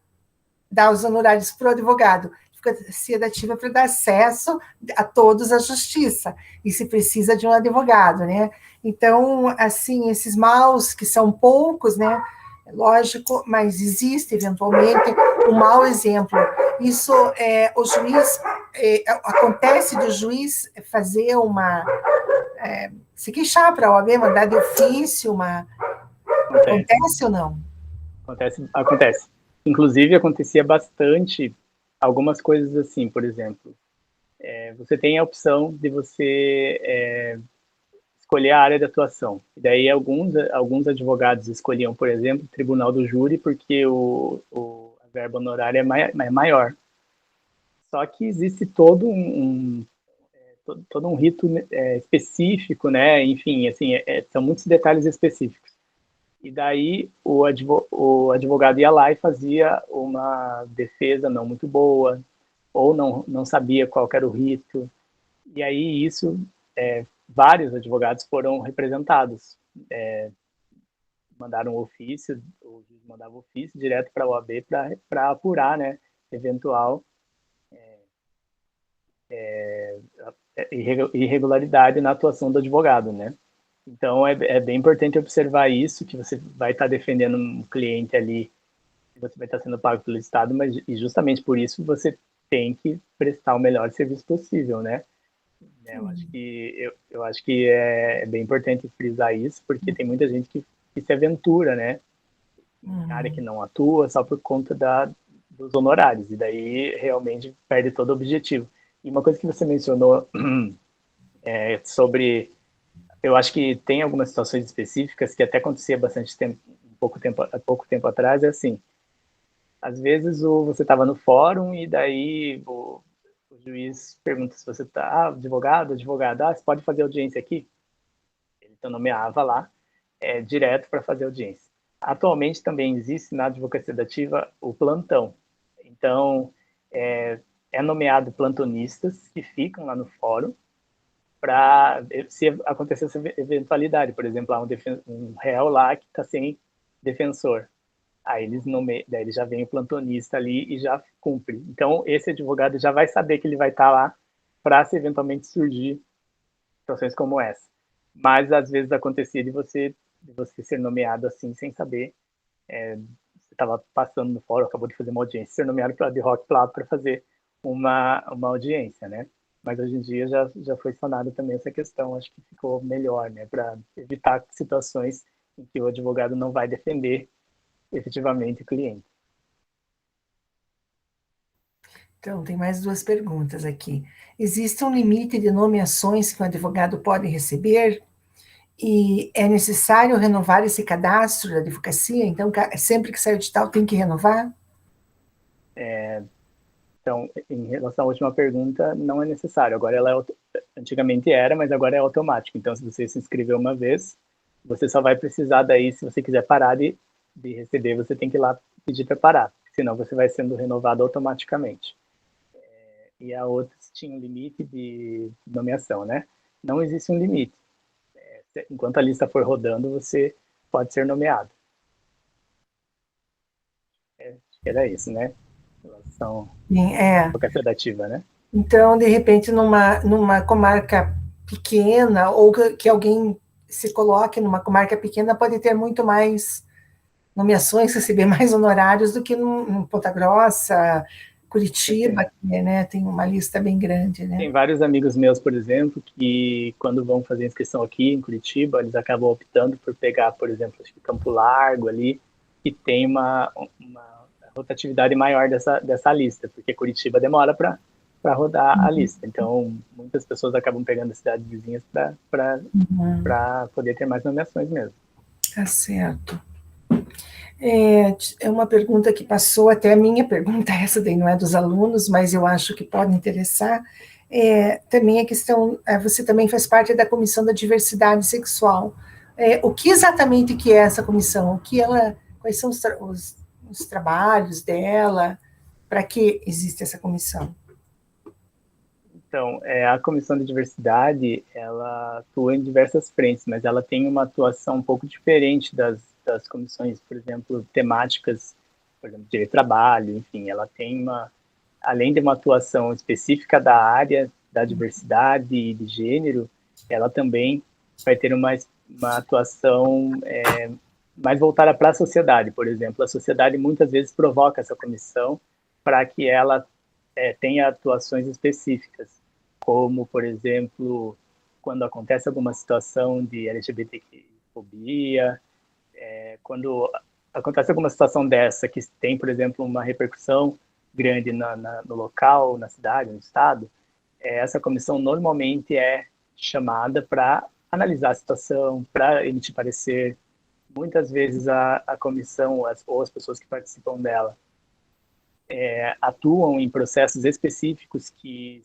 dar os honorários para o advogado, a advocacia dativa é para dar acesso a todos à justiça, e se precisa de um advogado, né? Então, assim, esses maus, que são poucos, né? Lógico, mas existe, eventualmente, um mau exemplo. Isso, o juiz, acontece do juiz fazer se queixar para a OAB, mandar de ofício, acontece ou não? Acontece. Inclusive, acontecia bastante algumas coisas assim, por exemplo, você tem a opção de você escolher a área de atuação. E daí, alguns advogados escolhiam, por exemplo, o tribunal do júri, porque a verba honorária é maior. Só que existe todo um rito específico, né? Enfim, assim, são muitos detalhes específicos. E daí o advogado ia lá e fazia uma defesa não muito boa, ou não sabia qual era o rito. E aí vários advogados foram representados. Mandaram um ofício, o juiz mandava ofício direto para a OAB para apurar, né, eventual irregularidade na atuação do advogado, né? Então, é bem importante observar isso, que você vai estar defendendo um cliente ali, você vai estar sendo pago pelo Estado, mas e justamente por isso você tem que prestar o melhor serviço possível, né? Eu acho que é bem importante frisar isso, porque tem muita gente que se aventura, né? Em área que não atua, só por conta dos honorários, e daí realmente perde todo o objetivo. E uma coisa que você mencionou sobre eu acho que tem algumas situações específicas que até acontecia bastante tempo, há pouco tempo atrás, é assim, às vezes você estava no fórum e daí o juiz pergunta se você está, advogado, você pode fazer audiência aqui? Ele então nomeava lá, direto para fazer audiência. Atualmente também existe na advocacia dativa o plantão. Então, é nomeado plantonistas que ficam lá no fórum para se acontecer essa eventualidade, por exemplo, há um réu lá que está sem defensor, aí daí ele já vem o plantonista ali e já cumpre. Então esse advogado já vai saber que ele vai estar lá para se eventualmente surgir situações como essa. Mas às vezes acontecia de você ser nomeado assim sem saber, você estava passando no fórum, acabou de fazer uma audiência, ser nomeado para ad hoc para fazer uma audiência, né? Mas hoje em dia já foi sanada também essa questão, acho que ficou melhor, né? Para evitar situações em que o advogado não vai defender efetivamente o cliente. Então, tem mais duas perguntas aqui. Existe um limite de nomeações que um advogado pode receber? E é necessário renovar esse cadastro da advocacia? Então, sempre que sai o edital, tem que renovar? Então, em relação à última pergunta, não é necessário. Agora antigamente era, mas agora é automático. Então, se você se inscreveu uma vez, você só vai precisar daí, se você quiser parar de receber, você tem que ir lá pedir para parar. Senão você vai sendo renovado automaticamente. E a outra tinha um limite de nomeação, né? Não existe um limite. Enquanto a lista for rodando, você pode ser nomeado. Era isso, né? Em relação Sim, à advocacia dativa, né? Então, de repente, numa comarca pequena, ou que alguém se coloque numa comarca pequena, pode ter muito mais nomeações, receber mais honorários do que em Ponta Grossa, Curitiba, que, né, tem uma lista bem grande, né? Tem vários amigos meus, por exemplo, que quando vão fazer inscrição aqui em Curitiba, eles acabam optando por pegar, por exemplo, acho que Campo Largo ali, que tem uma rotatividade maior dessa lista, porque Curitiba demora para rodar a lista. Então, muitas pessoas acabam pegando as cidades vizinhas para poder ter mais nomeações mesmo. Tá certo. É uma pergunta que passou, até a minha pergunta, essa daí não é dos alunos, mas eu acho que pode interessar. Também a questão, você também faz parte da Comissão da Diversidade Sexual. O que exatamente que é essa comissão? Quais são os trabalhos dela? Para que existe essa comissão? Então, a Comissão de Diversidade, ela atua em diversas frentes, mas ela tem uma atuação um pouco diferente das comissões, por exemplo, temáticas, por exemplo, direito do trabalho, enfim, ela tem além de uma atuação específica da área da diversidade e de gênero, ela também vai ter uma atuação mais voltada para a sociedade, por exemplo. A sociedade muitas vezes provoca essa comissão para que ela tenha atuações específicas, como, por exemplo, quando acontece alguma situação de LGBTfobia, quando acontece alguma situação dessa que tem, por exemplo, uma repercussão grande no local, na cidade, no estado, essa comissão normalmente é chamada para analisar a situação, para emitir parecer. Muitas vezes a comissão ou as pessoas que participam dela atuam em processos específicos que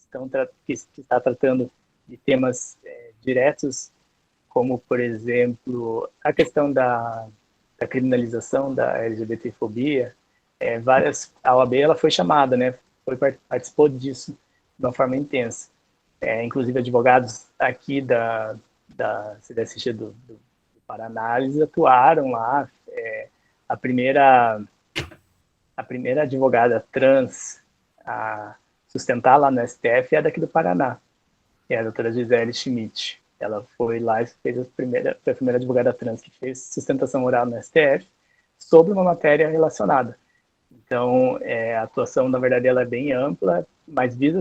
está tratando de temas diretos, como, por exemplo, a questão da criminalização da LGBTfobia. A OAB ela foi chamada, né? Participou disso de uma forma intensa. Inclusive, advogados aqui da CDSG do Paraná, eles atuaram lá. A primeira advogada trans a sustentar lá no STF é daqui do Paraná, que é a doutora Gisele Schmidt. Ela foi lá e foi a primeira advogada trans que fez sustentação oral no STF sobre uma matéria relacionada. Então, a atuação, na verdade, ela é bem ampla, mas visa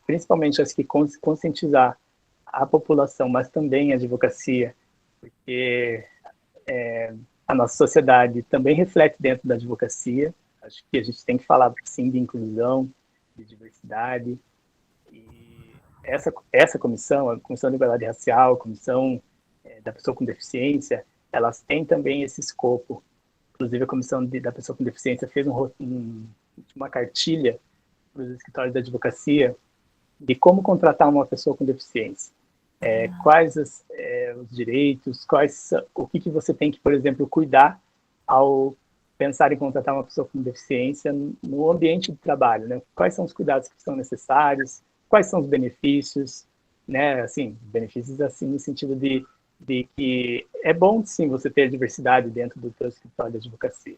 principalmente as que conscientizar a população, mas também a advocacia, porque a nossa sociedade também reflete dentro da advocacia. Acho que a gente tem que falar, sim, de inclusão, de diversidade. E essa comissão, a Comissão de Igualdade Racial, a Comissão da Pessoa com Deficiência, elas têm também esse escopo. Inclusive, a Comissão da Pessoa com Deficiência fez uma cartilha para os escritórios da advocacia de como contratar uma pessoa com deficiência. Quais os direitos, o que você tem que, por exemplo, cuidar ao pensar em contratar uma pessoa com deficiência no ambiente de trabalho, né? Quais são os cuidados que são necessários, quais são os benefícios, né? Assim, benefícios assim no sentido de que é bom, sim, você ter diversidade dentro do seu escritório de advocacia.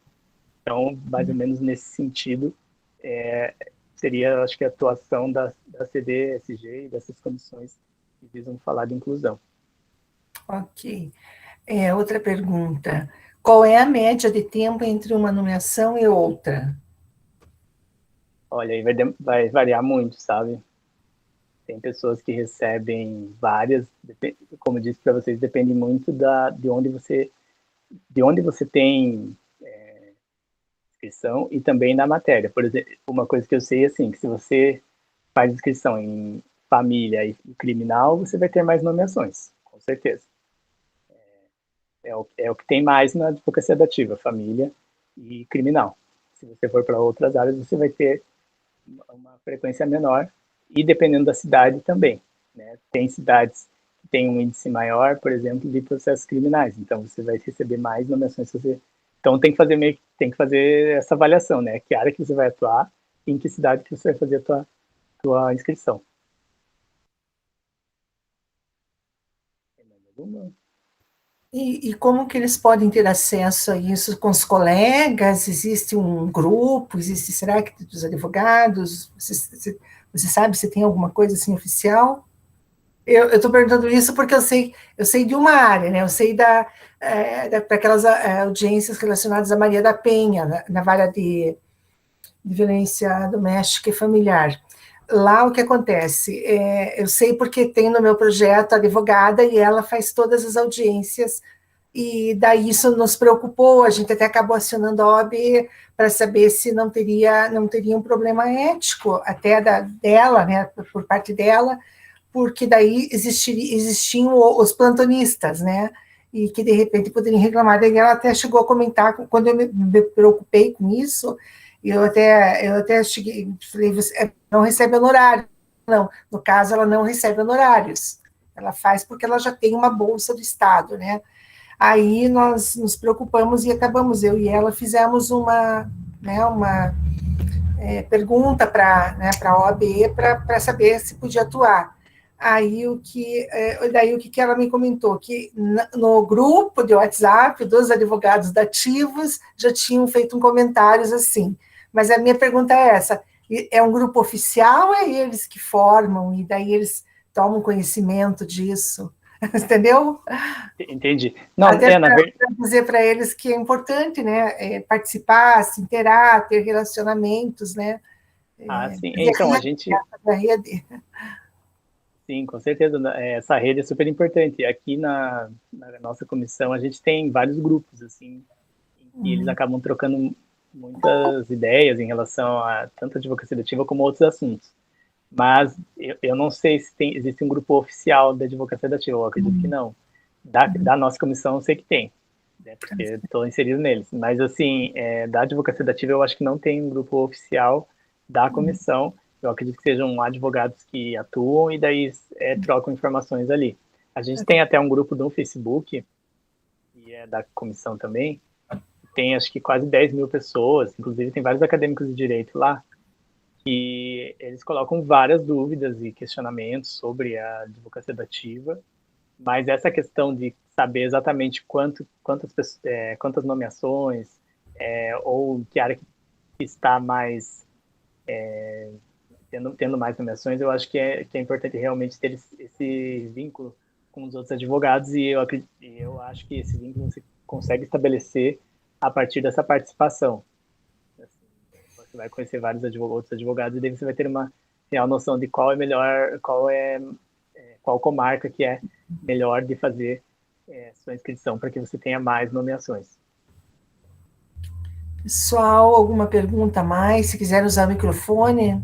Então, mais ou menos nesse sentido, seria, acho que, a atuação da CDSG e dessas comissões que visam falar de inclusão. Ok. Outra pergunta. Qual é a média de tempo entre uma nomeação e outra? Olha, aí vai variar muito, sabe? Tem pessoas que recebem várias, como eu disse para vocês, depende muito de onde você tem inscrição e também na matéria. Por exemplo, uma coisa que eu sei, assim, que se você faz inscrição em família e criminal, você vai ter mais nomeações, com certeza. É o que tem mais na advocacia dativa, família e criminal. Se você for para outras áreas, você vai ter uma frequência menor, e dependendo da cidade também, né? Tem cidades que têm um índice maior, por exemplo, de processos criminais, então você vai receber mais nomeações. Então tem que fazer essa avaliação, né? Que área que você vai atuar e em que cidade que você vai fazer a tua inscrição. Tem mais alguma? E como que eles podem ter acesso a isso com os colegas? Existe um grupo? Será que dos advogados? Você sabe se tem alguma coisa assim oficial? Eu estou perguntando isso porque eu sei de uma área, né? Eu sei daquelas audiências relacionadas a Maria da Penha, na vara de violência doméstica e familiar. Lá o que acontece? Eu sei porque tem no meu projeto a advogada e ela faz todas as audiências, e daí isso nos preocupou, a gente até acabou acionando a OAB para saber se não teria um problema ético até dela, né, por parte dela, porque daí existiam os plantonistas, né, e que de repente poderiam reclamar. Daí ela até chegou a comentar, quando eu me preocupei com isso, eu até cheguei, falei, você não recebe honorário. Não, no caso, ela não recebe honorários. Ela faz porque ela já tem uma bolsa do Estado, né? Aí nós nos preocupamos e acabamos, eu e ela fizemos uma pergunta para a OAB para saber se podia atuar. Aí daí o que ela me comentou, que no grupo de WhatsApp dos advogados dativos já tinham feito comentários assim. Mas a minha pergunta é essa: é um grupo oficial ou é eles que formam e daí eles tomam conhecimento disso? Entendeu? Entendi. Não, Até na verdade. para dizer para eles que é importante, né, participar, se interar, ter relacionamentos, né? Sim. Então, a gente. Sim, com certeza. Essa rede é super importante. Aqui na nossa comissão, a gente tem vários grupos, assim, em que eles acabam trocando muitas ideias em relação a tanto a advocacia ativa como outros assuntos. Mas eu não sei se existe um grupo oficial da advocacia ativa, eu acredito que não. Da nossa comissão, eu sei que tem, né, porque estou inserido neles. Mas, assim, da advocacia ativa, eu acho que não tem um grupo oficial da comissão. Eu acredito que sejam advogados que atuam e daí trocam informações ali. A gente tem até um grupo no Facebook, que é da comissão também, tem acho que quase 10 mil pessoas, inclusive tem vários acadêmicos de direito lá, que eles colocam várias dúvidas e questionamentos sobre a advocacia ativa, mas essa questão de saber exatamente quantas nomeações, ou que área que está mais tendo mais nomeações, eu acho que é importante realmente ter esse vínculo com os outros advogados, e eu acho que esse vínculo você consegue estabelecer a partir dessa participação. Assim, você vai conhecer vários outros advogados e daí você vai ter uma real noção de qual é melhor, qual comarca que é melhor de fazer sua inscrição para que você tenha mais nomeações. Pessoal, alguma pergunta a mais? Se quiser usar o microfone.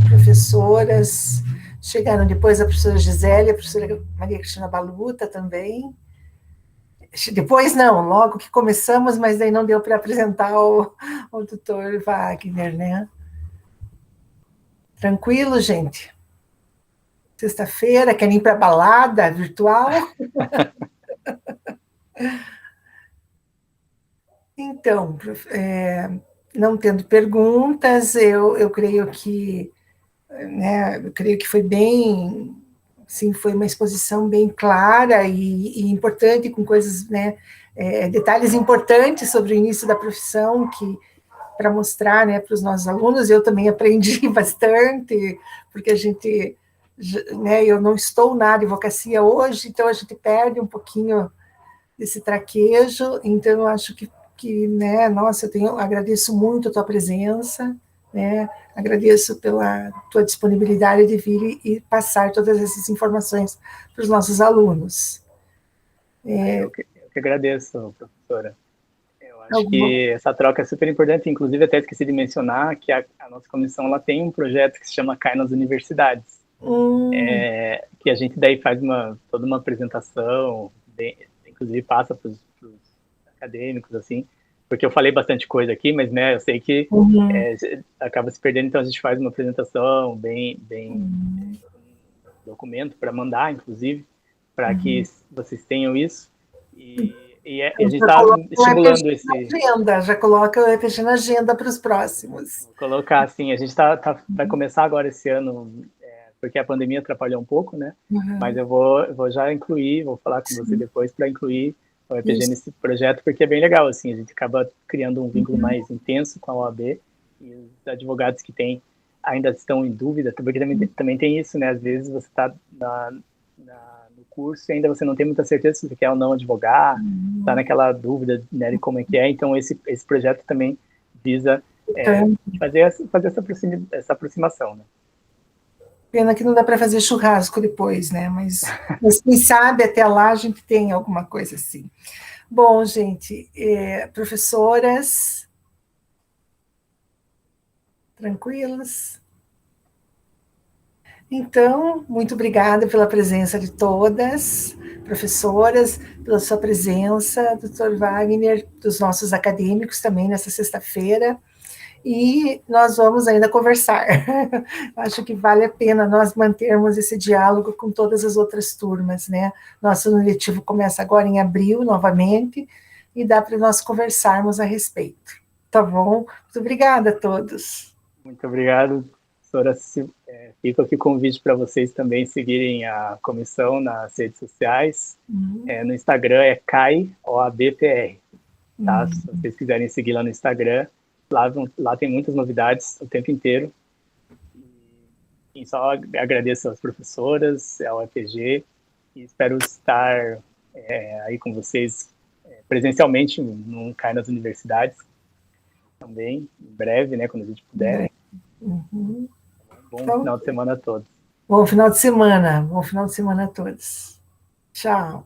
Professoras, chegaram depois a professora Gisele, a professora Maria Cristina Baluta também. Depois não, logo que começamos, mas daí não deu para apresentar o doutor Wagner, né? Tranquilo, gente? Sexta-feira, querem ir para balada virtual? Então, não tendo perguntas, eu creio que, né, eu creio que foi bem, sim, foi uma exposição bem clara e importante, com coisas, né, detalhes importantes sobre o início da profissão, que para mostrar, né, para os nossos alunos. Eu também aprendi bastante, porque a gente, né, eu não estou na advocacia hoje, então a gente perde um pouquinho desse traquejo. Então eu acho que, né, nossa, agradeço muito a tua presença, né, agradeço pela tua disponibilidade de vir e passar todas essas informações para os nossos alunos. Eu que agradeço, professora. Eu acho Alguma... que essa troca é super importante, inclusive até esqueci de mencionar que a nossa comissão ela tem um projeto que se chama CAI nas Universidades, que a gente daí faz toda uma apresentação, inclusive passa para os acadêmicos, assim, porque eu falei bastante coisa aqui, mas, né, eu sei que acaba se perdendo, então a gente faz uma apresentação um documento para mandar, inclusive, para que vocês tenham isso, e a gente está estimulando já coloca o EPG na agenda para os próximos. Vou colocar assim, a gente vai começar agora esse ano, porque a pandemia atrapalhou um pouco, né? Mas eu vou já incluir, vou falar com você depois para incluir o EPG nesse projeto, porque é bem legal, assim, a gente acaba criando um vínculo mais intenso com a OAB, e os advogados que ainda estão em dúvida, porque também tem isso, né? Às vezes você está no curso e ainda você não tem muita certeza se você quer ou não advogar, está naquela dúvida, né, de como é que é. Então esse projeto também visa fazer essa aproximação, né? Pena que não dá para fazer churrasco depois, né? Mas quem sabe até lá a gente tem alguma coisa assim. Bom, gente, professoras, tranquilas? Então, muito obrigada pela presença de todas, professoras, pela sua presença, doutor Wagner, dos nossos acadêmicos também nessa sexta-feira. E nós vamos ainda conversar. Acho que vale a pena nós mantermos esse diálogo com todas as outras turmas, né? Nosso ano letivo começa agora em abril, novamente, e dá para nós conversarmos a respeito. Tá bom? Muito obrigada a todos. Muito obrigado, professora. Fica aqui o convite para vocês também seguirem a comissão nas redes sociais. No Instagram é CAI-OABPR. Tá? Se vocês quiserem seguir lá no Instagram, lá tem muitas novidades o tempo inteiro. E só agradeço às professoras, ao EPG, e espero estar aí com vocês presencialmente no CAI nas universidades também, em breve, né, quando a gente puder. Bom Então, final de semana a todos. bom final de semana. Bom final de semana a todos. Tchau.